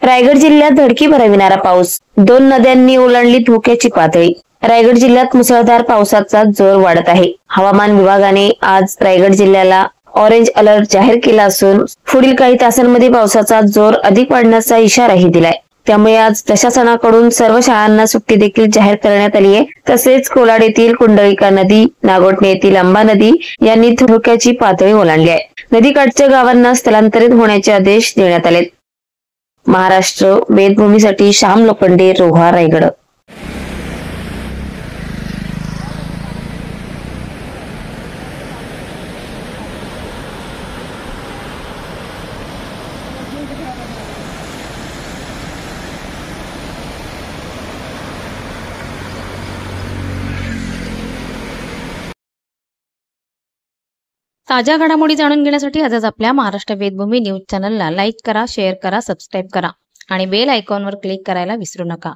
रायगड जिल्ह्यात धडकी भरविणारा पाऊस, 2 नद्यांनी ओलांडली धोक्याची पातळी। रायगड जिल्ह्यात मुसळधार पावसाचा जोर वाढत आहे। हवामान विभागाने आज रायगड जिल्ह्याला ऑरेंज अलर्ट जाहीर केला असून पुढील काही तासांमध्ये पावसाचा जोर अधिक वाढण्याचा इशाराही दिलाय। त्यामुळे आज प्रशासनाकडून सर्व शाळांना सुट्टी देखील जाहीर करण्यात आली आहे। तसेच कोलाड येथील कुंडलिका नदी, नागोठणे येथील अंबा नदी यांनी धोक्याची पातळी ओलांडली आहे। नदीकाठच्या गावांना स्थलांतरित होण्याचे आदेश देण्यात आलेत। महाराष्ट्र वेदभूमीसाठी श्याम लोखंडे, रोहा, रायगड। ताज्या घडामोडी जाणून घेण्यासाठी आजच आपल्या महाराष्ट्र वेदभूमी न्यूज चॅनलला लाईक करा, शेअर करा, सबस्क्राईब करा आणि बेल आयकॉनवर क्लिक करायला विसरू नका।